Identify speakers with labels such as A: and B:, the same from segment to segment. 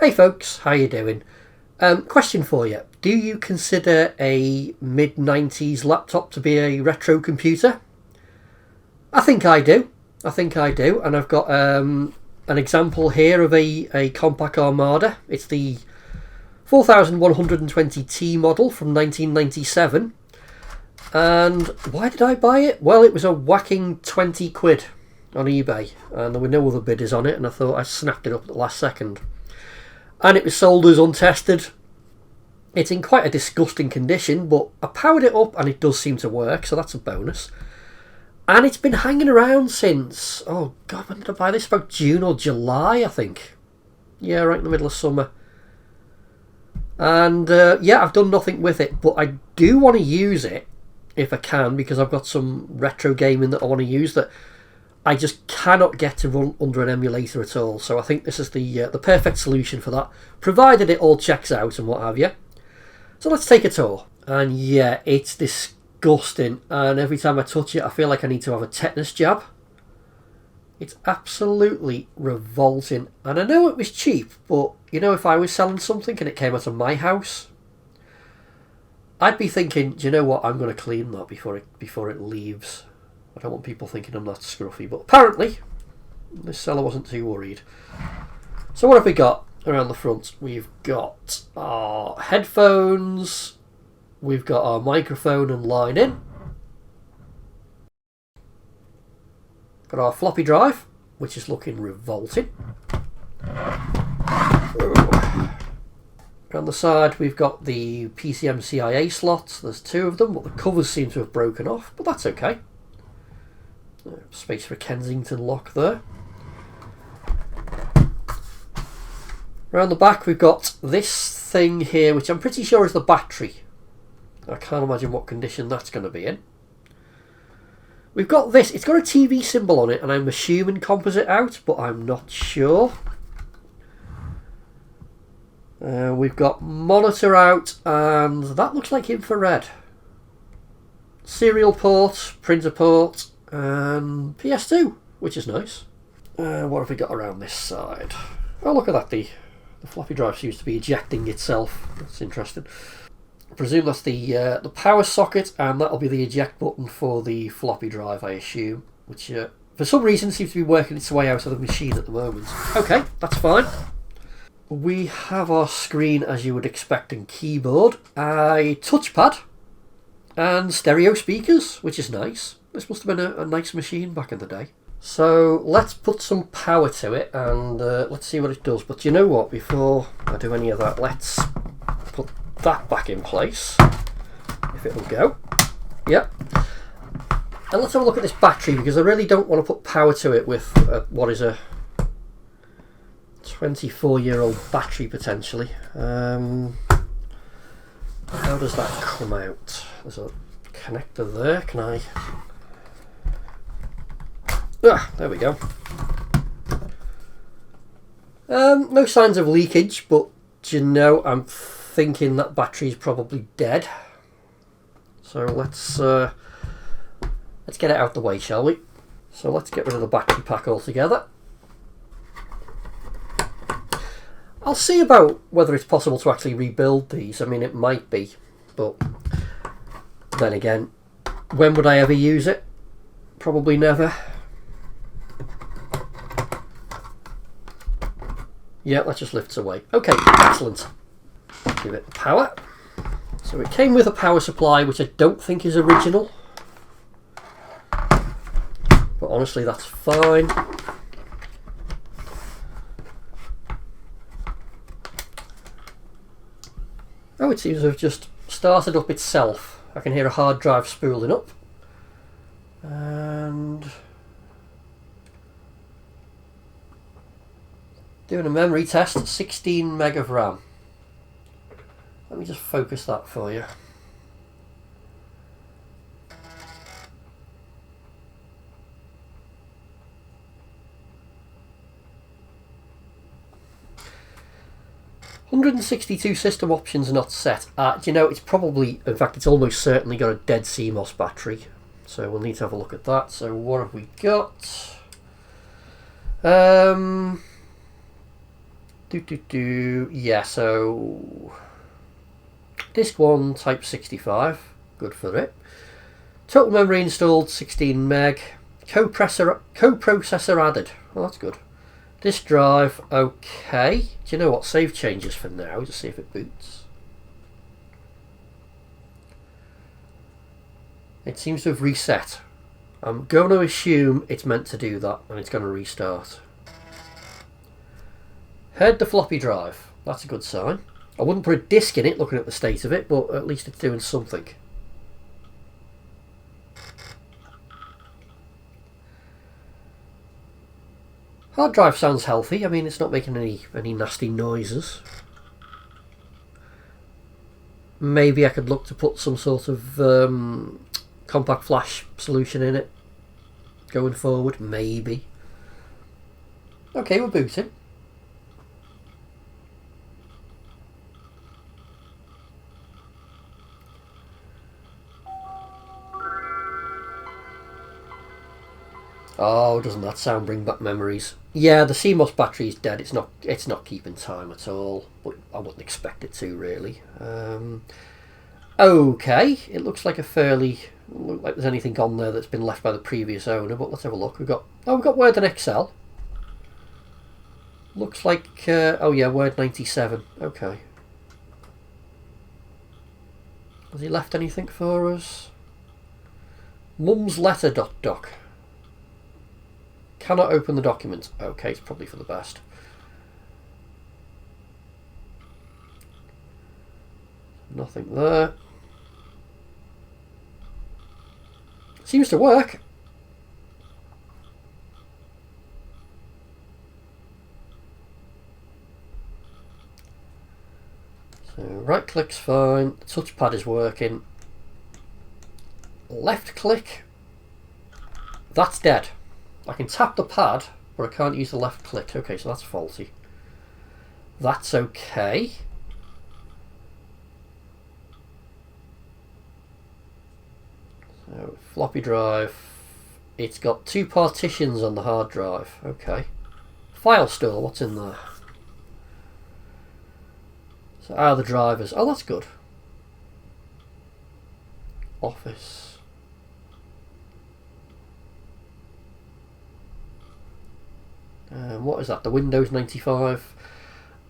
A: Hey folks, how you doing? Question for you. Do you consider a mid-90s laptop to be a retro computer? I think I do. And I've got an example here of a Compaq Armada. It's the 4120T model from 1997. And why did I buy it? Well, it was a whacking 20 quid on eBay, and there were no other bidders on it, and I thought I snapped it up at the last second. And it was sold as untested. It's in quite a disgusting condition, but I powered it up and it does seem to work, so that's a bonus. And it's been hanging around since, oh god, when did I buy this? About June or July, I think. Yeah, right in the middle of summer. And yeah, I've done nothing with it, but I do want to use it if I can, because I've got some retro gaming that I want to use that I just cannot get to run under an emulator at all. So I think this is the perfect solution for that, provided it all checks out and what have you. So let's take a tour. And yeah, it's disgusting, and every time I touch it I feel like I need to have a tetanus jab. It's absolutely revolting, and I know it was cheap, but you know, if I was selling something and it came out of my house, I'd be thinking, do you know what, I'm going to clean that before it leaves. I don't want people thinking I'm that scruffy, but apparently this seller wasn't too worried. So what have we got around the front? We've got our headphones, we've got our microphone and line in, got our floppy drive, which is looking revolting. Around the side we've got the PCMCIA slots. There's two of them, but the covers seem to have broken off, but that's okay. Space for a Kensington lock there. Around the back we've got this thing here, which I'm pretty sure is the battery. I can't imagine what condition that's going to be in. We've got this, it's got a TV symbol on it, and I'm assuming composite out, but I'm not sure. We've got monitor out, and that looks like infrared. Serial port, printer port, and PS2, which is nice. What have we got around this side? Oh, look at that, the floppy drive seems to be ejecting itself. That's interesting. I presume that's the power socket, and that'll be the eject button for the floppy drive, I assume, which for some reason seems to be working its way out of the machine at the moment. Okay, that's fine. We have our screen as you would expect, and keyboard, a touchpad, and stereo speakers, which is nice. This must have been a nice machine back in the day. So let's put some power to it, and let's see what it does. But you know what, before I do any of that, let's put that back in place, if it'll go. Yep. And let's have a look at this battery, because I really don't want to put power to it with what is a 24-year-old battery potentially. How does that come out? There's a connector there. Can I? There we go. No signs of leakage, but you know, I'm thinking that battery's probably dead. So let's get it out the way, shall we? So let's get rid of the battery pack altogether. I'll see about whether it's possible to actually rebuild these. I mean, it might be, but then again, when would I ever use it? Probably never. Yeah, that just lifts away. Okay, excellent. Give it power. So it came with a power supply, which I don't think is original. But honestly, that's fine. Oh, it seems to have just started up itself. I can hear a hard drive spooling up. And doing a memory test, 16 meg of RAM. Let me just focus that for you. $162 system options not set. You know, it's probably, in fact, it's almost certainly got a dead Cmos battery. So we'll need to have a look at that. So what have we got? The Yeah, so disk 1 type 65, good for it. Total memory installed 16 meg. Co-processor added. Oh, that's good. Disk drive, okay. Do you know what? Save changes for now to see if it boots. It seems to have reset. I'm going to assume it's meant to do that and it's going to restart. Head the floppy drive. That's a good sign. I wouldn't put a disk in it looking at the state of it, but at least it's doing something. Hard drive sounds healthy. I mean, it's not making any nasty noises. Maybe I could look to put some sort of compact flash solution in it going forward. Maybe. Okay, we're booting. Oh, doesn't that sound bring back memories? Yeah, the Cmos battery is dead. It's not keeping time at all. But I wouldn't expect it to really. Okay, it looks like look like there's anything on there that's been left by the previous owner. But let's have a look. We've got Word and Excel. Looks like oh yeah, Word 97. Okay. Has he left anything for us? Mum's letter doc. Cannot open the document. Okay, it's probably for the best. Nothing there. Seems to work. So right click's fine. Touchpad is working. Left click. That's dead. I can tap the pad, but I can't use the left click. Okay, so that's faulty. That's okay. So, floppy drive. It's got 2 partitions on the hard drive. Okay. File store, what's in there? So, the drivers. Oh, that's good. Office. What is that? The Windows 95?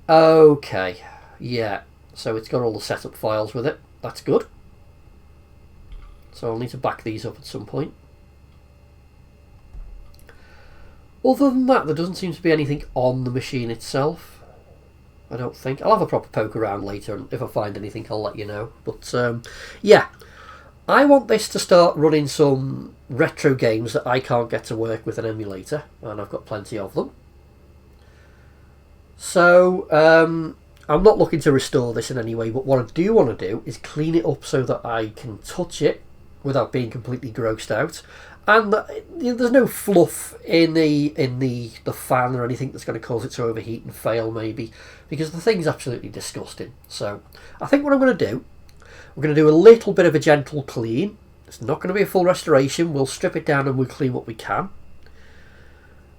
A: Okay. Yeah. So it's got all the setup files with it. That's good. So I'll need to back these up at some point. Other than that, there doesn't seem to be anything on the machine itself. I don't think. I'll have a proper poke around later, and if I find anything, I'll let you know. But yeah. I want this to start running some retro games that I can't get to work with an emulator, and I've got plenty of them. So, I'm not looking to restore this in any way, but what I do want to do is clean it up so that I can touch it without being completely grossed out. And there's no fluff in the fan or anything that's going to cause it to overheat and fail, maybe, because the thing's absolutely disgusting. So, I think what I'm going to do, we're going to do a little bit of a gentle clean. It's not going to be a full restoration. We'll strip it down and we'll clean what we can.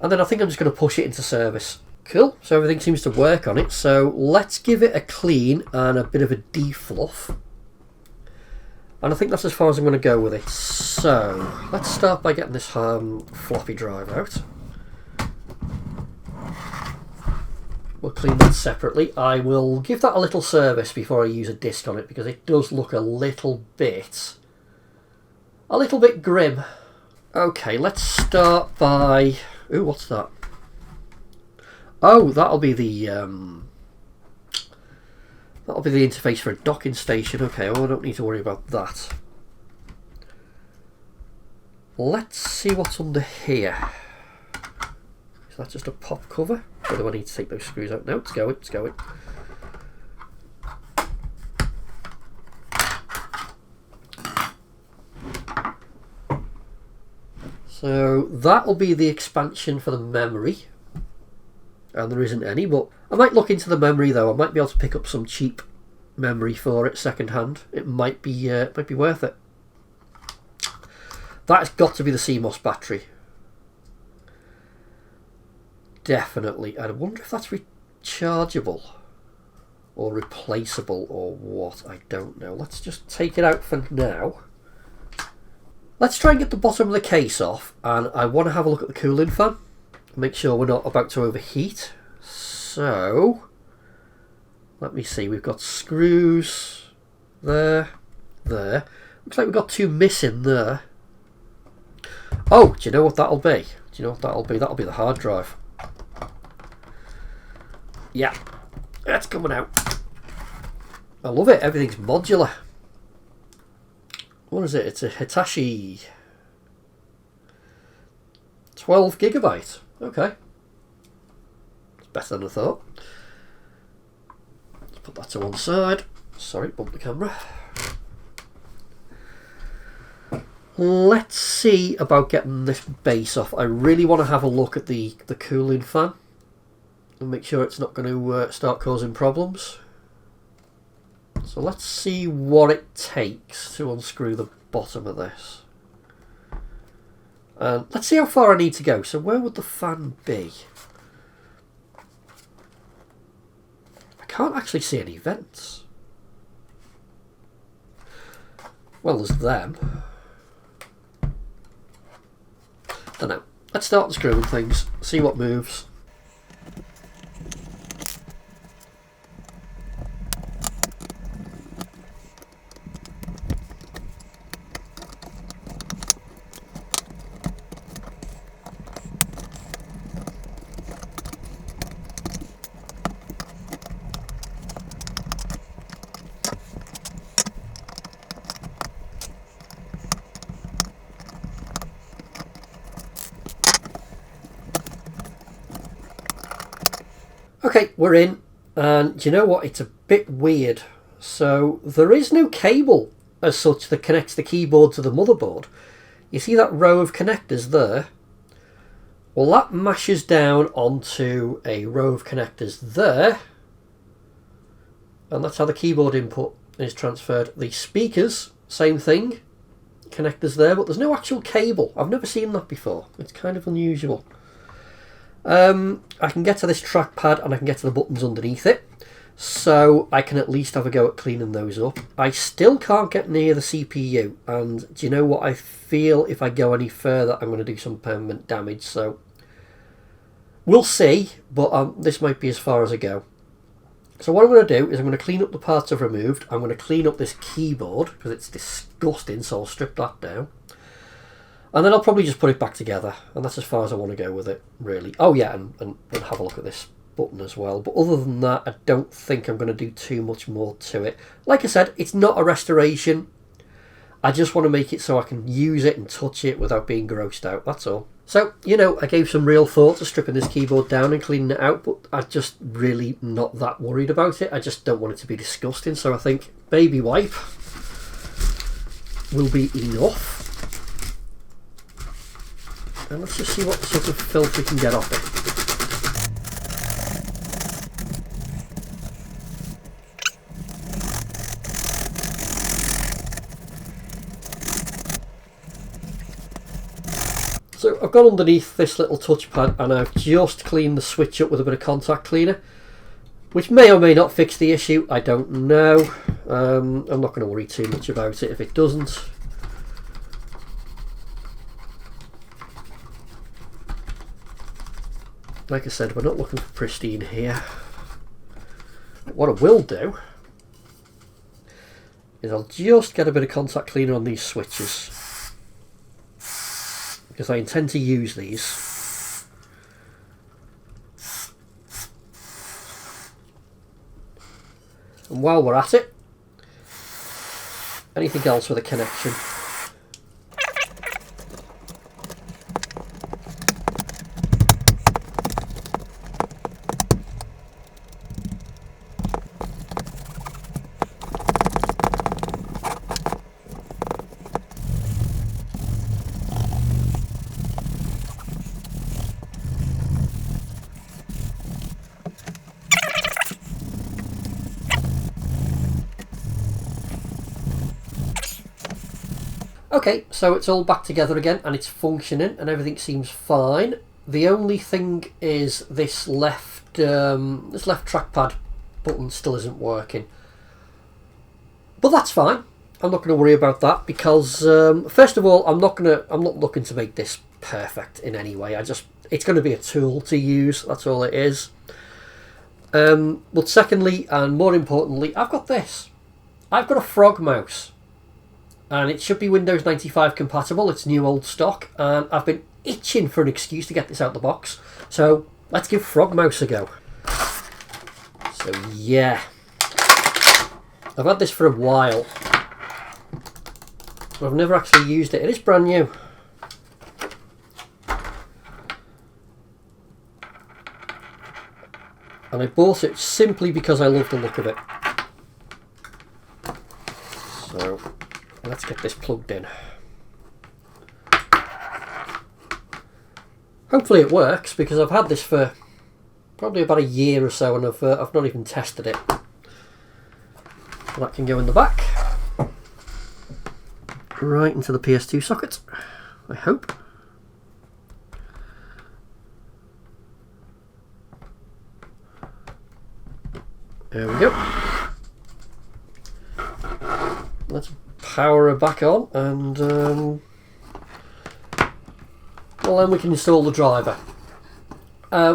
A: And then I think I'm just going to push it into service. Cool, so everything seems to work on it. So let's give it a clean and a bit of a defluff. And I think that's as far as I'm going to go with it. So let's start by getting this floppy drive out. We'll clean that separately. I will give that a little service before I use a disc on it, because it does look a little bit grim. Okay, let's start by... Ooh, what's that? Oh, that'll be the interface for a docking station. Okay, well, I don't need to worry about that. Let's see what's under here. Is that just a pop cover? Or do I need to take those screws out? No, it's going. So that'll be the expansion for the memory. And there isn't any, but I might look into the memory though. I might be able to pick up some cheap memory for it second hand. It might be worth it. That's got to be the Cmos battery. Definitely. I wonder if that's chargeable or replaceable or what? I don't know. Let's just take it out for now. Let's try and get the bottom of the case off, and I want to have a look at the cooling fan. Make sure we're not about to overheat. So, let me see. We've got screws there, there. Looks like we've got 2 missing there. Oh, do you know what that'll be? Do you know what that'll be? That'll be the hard drive. Yeah, that's coming out. I love it. Everything's modular. What is it? It's a Hitachi 12 gigabyte. Okay. It's better than I thought. Let's put that to one side. Sorry, bumped the camera. Let's see about getting this base off. I really want to have a look at the cooling fan and make sure it's not going to start causing problems. So let's see what it takes to unscrew the bottom of this. And let's see how far I need to go. So where would the fan be? I can't actually see any vents. Well, there's them. Don't know. Let's start unscrewing things, see what moves. Okay, we're in, and do you know what? It's a bit weird. So there is no cable as such that connects the keyboard to the motherboard. You see that row of connectors there? Well, that mashes down onto a row of connectors there, and that's how the keyboard input is transferred. The speakers, same thing, connectors there, but there's no actual cable. I've never seen that before. It's kind of unusual. I can get to this trackpad and I can get to the buttons underneath it, so I can at least have a go at cleaning those up. I still can't get near the CPU, and do you know what? I feel if I go any further I'm going to do some permanent damage, so we'll see, but this might be as far as I go. So what I'm going to do is I'm going to clean up the parts I've removed. I'm going to clean up this keyboard because it's disgusting, so I'll strip that down. And then I'll probably just put it back together, and that's as far as I want to go with it, really. Oh yeah, and have a look at this button as well. But other than that, I don't think I'm going to do too much more to it. Like I said, it's not a restoration. I just want to make it so I can use it and touch it without being grossed out, that's all. So, you know, I gave some real thought to stripping this keyboard down and cleaning it out, but I'm just really not that worried about it. I just don't want it to be disgusting, so I think baby wipe will be enough. And let's just see what sort of filth we can get off it. So I've gone underneath this little touchpad and I've just cleaned the switch up with a bit of contact cleaner, which may or may not fix the issue, I don't know. I'm not going to worry too much about it if it doesn't. Like I said, we're not looking for pristine here. What I will do is I'll just get a bit of contact cleaner on these switches, because I intend to use these. And while we're at it, anything else with a connection. Okay, so it's all back together again and it's functioning and everything seems fine. The only thing is this left left trackpad button still isn't working. But that's fine. I'm not going to worry about that because first of all, I'm not looking to make this perfect in any way. It's going to be a tool to use. That's all it is. But secondly, and more importantly, I've got this. I've got a Frog mouse, and it should be Windows 95 compatible. It's new old stock, and I've been itching for an excuse to get this out the box. So let's give Frog mouse a go. So yeah, I've had this for a while. I've never actually used it. It is brand new. And I bought it simply because I love the look of it. So let's get this plugged in. Hopefully it works, because I've had this for probably about a year or so and I've not even tested it. So that can go in the back. Right into the PS2 socket, I hope. There we go. Let's power her back on, and well, then we can install the driver,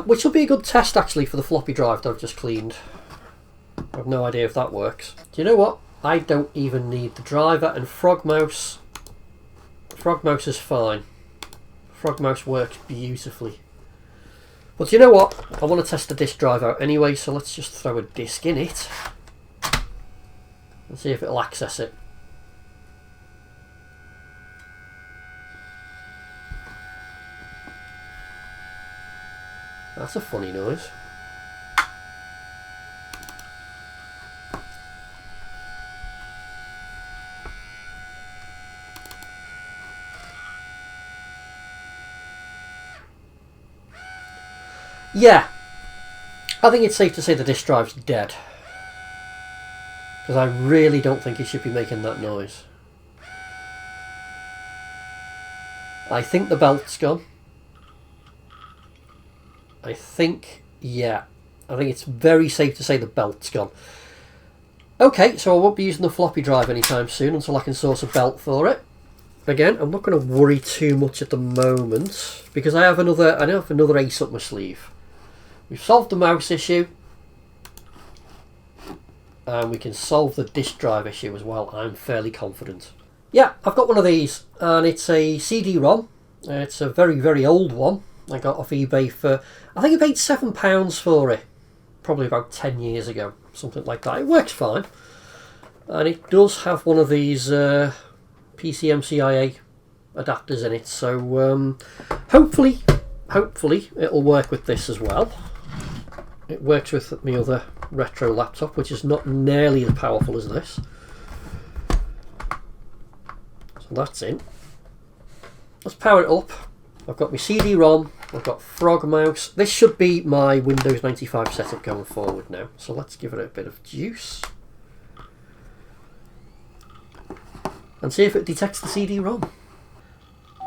A: which will be a good test actually for the floppy drive that I've just cleaned. I have no idea if that works. Do you know what? I don't even need the driver, and Frog mouse is fine. Frog mouse works beautifully. But you know what? I want to test the disk drive out anyway, so let's just throw a disk in it and see if it'll access it. That's a funny noise. Yeah, I think it's safe to say the disk drive's dead, because I really don't think it should be making that noise. I think the belt's gone. I think it's very safe to say the belt's gone. Okay, so I won't be using the floppy drive anytime soon until I can source a belt for it. Again, I'm not going to worry too much at the moment, because I have another ace up my sleeve. We've solved the mouse issue, and we can solve the disk drive issue as well. I'm fairly confident. Yeah, I've got one of these, and it's a CD-ROM. It's a very, very old one. I got off eBay for, I think I paid £7 for it, probably about 10 years ago, something like that. It works fine, and it does have one of these PCMCIA adapters in it, so hopefully it'll work with this as well. It works with my other retro laptop, which is not nearly as powerful as this. So that's in. Let's power it up. I've got my CD-ROM, I've got Frog mouse. This should be my Windows 95 setup going forward now, so let's give it a bit of juice and see if it detects the CD-ROM.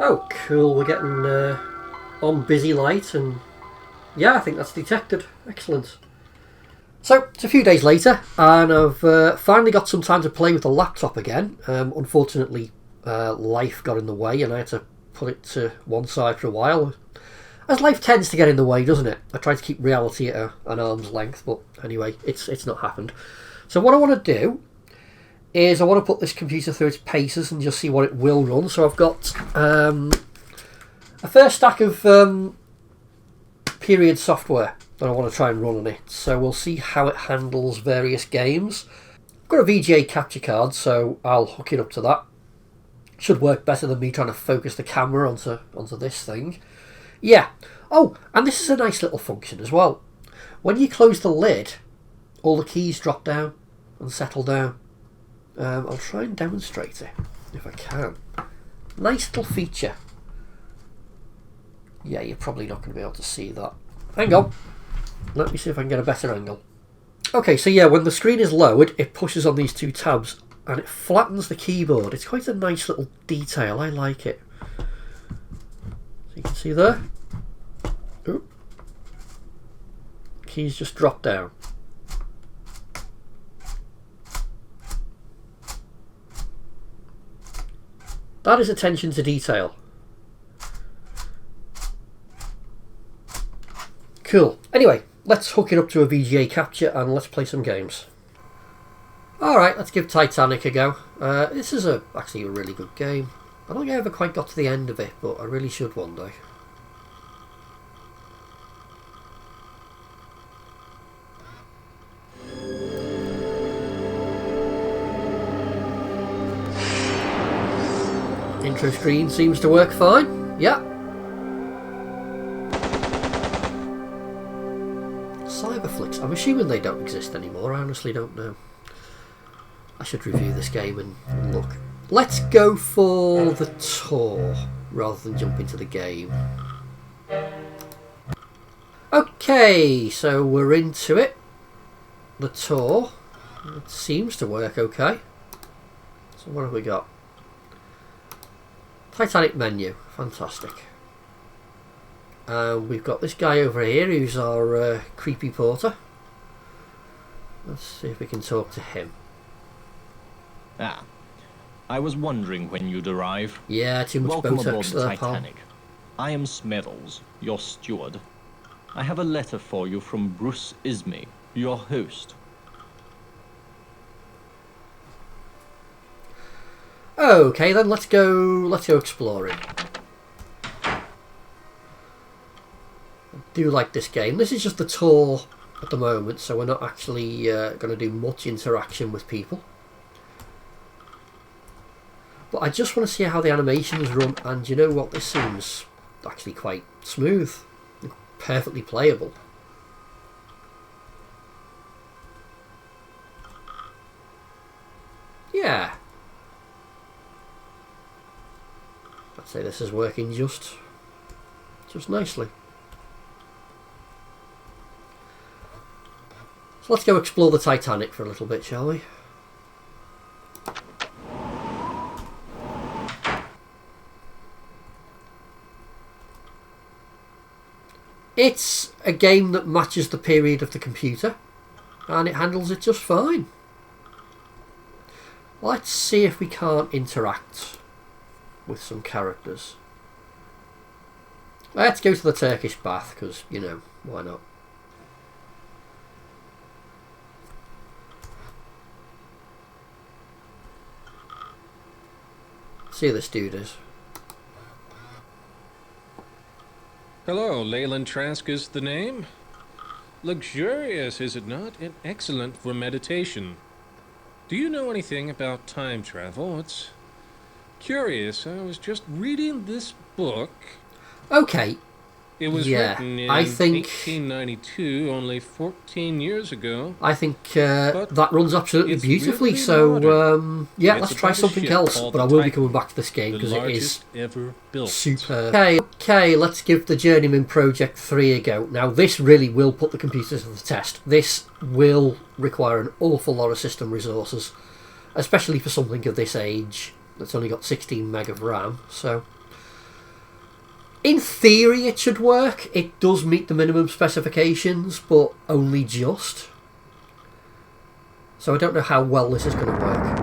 A: Oh cool, we're getting on busy light, and yeah, I think that's detected. Excellent. So it's a few days later, and I've finally got some time to play with the laptop again. Unfortunately, life got in the way, and I had to put it to one side for a while, as life tends to get in the way, doesn't it? I try to keep reality at an arm's length, but anyway, it's not happened. So what I want to do is I want to put this computer through its paces and just see what it will run. So I've got a first stack of period software that I want to try and run on it. So we'll see how it handles various games. I've got a VGA capture card, so I'll hook it up to that. Should work better than me trying to focus the camera onto this thing. Yeah. Oh, and this is a nice little function as well. When you close the lid, all the keys drop down and settle down. I'll try and demonstrate it if I can. Nice little feature. Yeah, you're probably not going to be able to see that. Hang on. Let me see if I can get a better angle. Okay, so yeah, when the screen is lowered, it pushes on these two tabs and it flattens the keyboard. It's quite a nice little detail. I like it. So you can see there. Ooh. he's just dropped down. That is attention to detail. Cool. Anyway, let's hook it up to a VGA capture and let's play some games. Alright, let's give Titanic a go. This is actually a really good game. I don't think I ever quite got to the end of it, but I really should one day. Intro screen seems to work fine. Yeah. Cyberflix. I'm assuming they don't exist anymore. I honestly don't know. I should review this game and look. Let's go for the tour rather than jump into the game. Okay, so we're into it. The tour. It seems to work okay. So what have we got? Titanic menu. Fantastic. We've got this guy over here who's our creepy porter. Let's see if we can talk to him.
B: Ah, I was wondering when you'd arrive.
A: Yeah, too much
B: Welcome aboard
A: Botox
B: the
A: there, pal.
B: Titanic. I am Smeddles, your steward. I have a letter for you from Bruce Ismay, your host.
A: Okay, then let's go exploring. I do like this game. This is just the tour at the moment, so we're not actually going to do much interaction with people. But I just want to see how the animations run, and you know what, this seems actually quite smooth, perfectly playable. Yeah. I'd say this is working just nicely. So let's go explore the Titanic for a little bit, shall we? It's a game that matches the period of the computer, and it handles it just fine. Let's see if we can't interact with some characters. Let's go to the Turkish bath, because, you know, why not? See who this dude is.
C: Hello, Leyland Trask is the name. Luxurious, is it not? And excellent for meditation. Do you know anything about time travel? It's curious. I was just reading this book.
A: Okay.
C: It was written in 1892, only 14 years ago.
A: I think that runs absolutely beautifully.
C: Really
A: so yeah,
C: it's
A: let's try something else. But I will be coming back to this game because it is super. Okay, let's give the Journeyman Project 3 a go. Now this really will put the computer to the test. This will require an awful lot of system resources, especially for something of this age that's only got 16 meg of RAM. So in theory it should work. It does meet the minimum specifications, but only just. So I don't know how well this is going to work.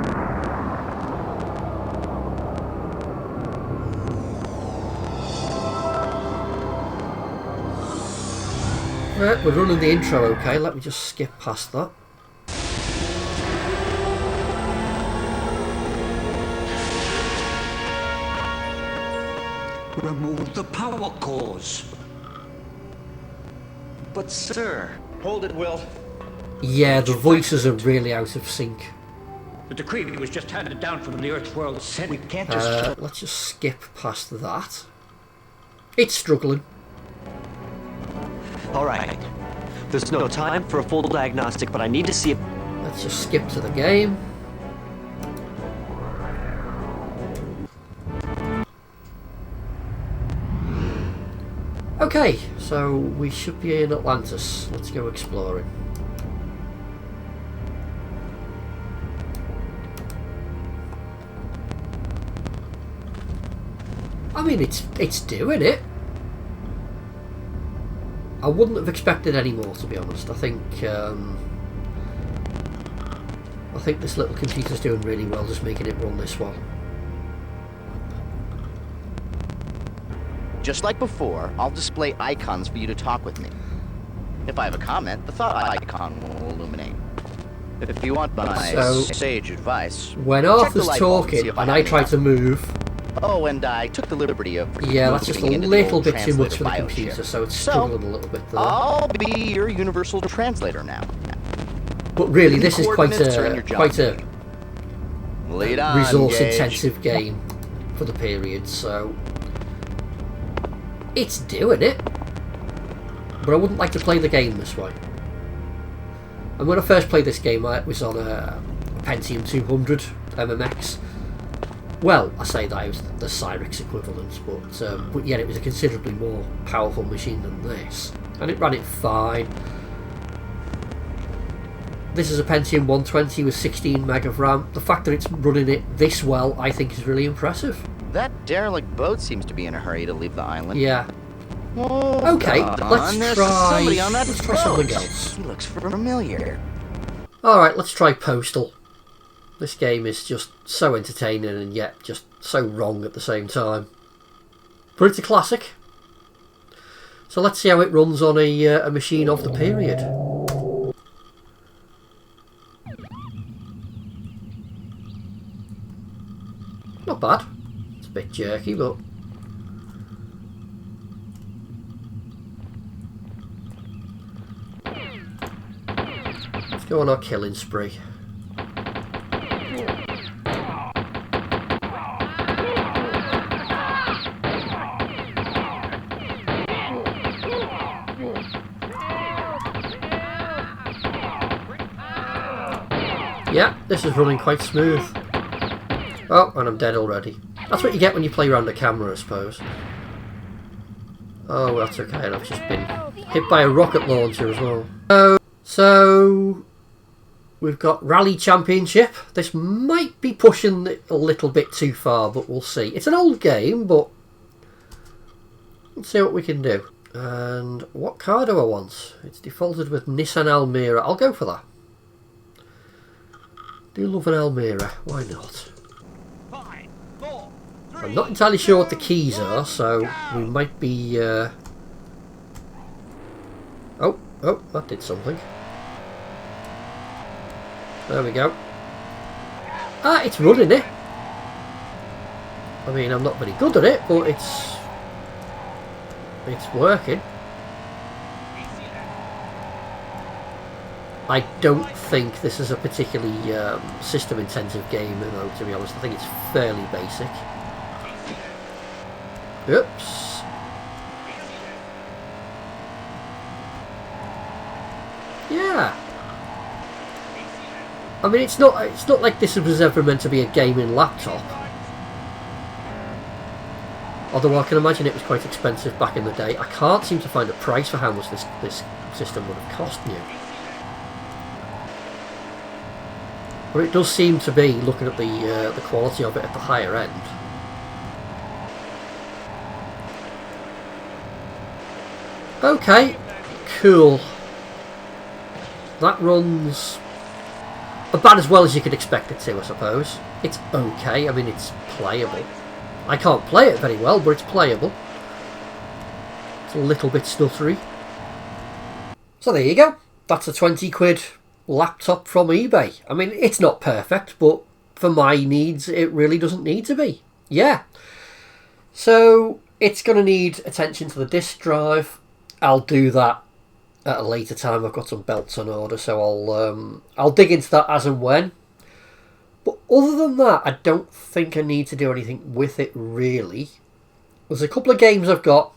A: Right, we're running the intro okay. Let me just skip past that.
D: Remove the power cores. But sir...
E: Hold it, Will.
A: Yeah, the voices are really out of sync.
E: The decree was just handed down from the Earth World Senate. We can't just...
A: let's just skip past that. It's struggling.
F: Alright. There's no time for a full diagnostic, but I need to see if...
A: Let's just skip to the game. Okay, so we should be in Atlantis. Let's go exploring. I mean, it's doing it. I wouldn't have expected any more, to be honest. I think this little computer's doing really well just making it run this well.
G: Just like before, I'll display icons for you to talk with me. If I have a comment, the thought icon will illuminate. If you want my sage advice,
A: when
G: check the
A: Arthur's
G: light bulb
A: talking
G: see if
A: and I try to move...
G: Oh, and I took the liberty of...
A: Yeah, that's just a
G: moving into the
A: little
G: old
A: bit too much
G: translator
A: for the
G: bio
A: computer,
G: chip.
A: so it's struggling a little bit there.
G: I'll be your universal translator now.
A: But really, this is quite
G: Coordinates are in
A: a
G: Lead on,
A: resource-intensive game for the period, so... It's doing it. But I wouldn't like to play the game this way. And when I first played this game, it was on a Pentium 200 MMX. Well, I say that it was the Cyrix equivalent, but yet it was a considerably more powerful machine than this. And it ran it fine. This is a Pentium 120 with 16 meg of RAM. The fact that it's running it this well, I think, is really impressive.
G: That derelict boat seems to be in a hurry to leave the island.
A: Yeah.
G: Oh,
A: Okay, let's try something else.
G: He looks familiar.
A: Alright, let's try Postal. This game is just so entertaining and yet just so wrong at the same time. But it's a classic. So let's see how it runs on a machine of the period. Not bad. It's a bit jerky, but... let's go on our killing spree. Yeah, this is running quite smooth. Oh, and I'm dead already. That's what you get when you play around the camera, I suppose. Oh, that's okay, and I've just been hit by a rocket launcher as well. So we've got Rally Championship. This might be pushing it a little bit too far, but we'll see. It's an old game, but let's see what we can do. And what car do I want? It's defaulted with Nissan Almera. I'll go for that. Do love an Almera, why not? I'm not entirely sure what the keys are, so we might be... Oh, that did something. There we go. Ah, it's running it. I mean, I'm not very good at it, but it's working. I don't think this is a particularly system-intensive game, though, to be honest. I think it's fairly basic. Oops. Yeah. I mean, it's not like this was ever meant to be a gaming laptop. Although I can imagine it was quite expensive back in the day. I can't seem to find a price for how much this system would have cost me. But it does seem to be, looking at the quality of it at the higher end. Okay, cool. That runs about as well as you could expect it to, I suppose. It's okay, I mean, it's playable. I can't play it very well, but it's playable. It's a little bit stuttery. So there you go. That's a 20 quid laptop from eBay. I mean, it's not perfect, but for my needs, it really doesn't need to be. Yeah. So it's going to need attention to the disk drive. I'll do that at a later time. I've got some belts on order, so I'll dig into that as and when. But other than that, I don't think I need to do anything with it, really. There's a couple of games I've got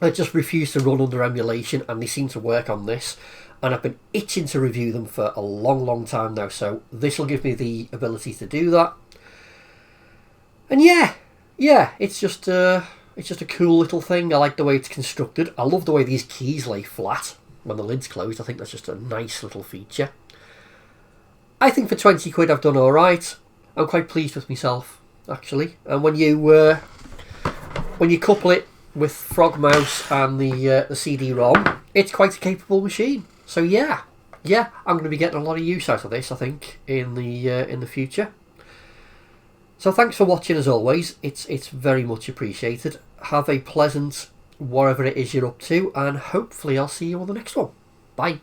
A: that just refuse to run under emulation, and they seem to work on this. And I've been itching to review them for a long, long time now, so this will give me the ability to do that. And yeah, it's just a cool little thing. I like the way it's constructed. I love the way these keys lay flat when the lid's closed. I think that's just a nice little feature. I think for 20 quid I've done alright. I'm quite pleased with myself, actually. And when you couple it with Frog Mouse and the CD-ROM, it's quite a capable machine. So yeah, I'm going to be getting a lot of use out of this, I think, in the future. So thanks for watching as always. It's very much appreciated. Have a pleasant whatever it is you're up to, and hopefully I'll see you on the next one. Bye.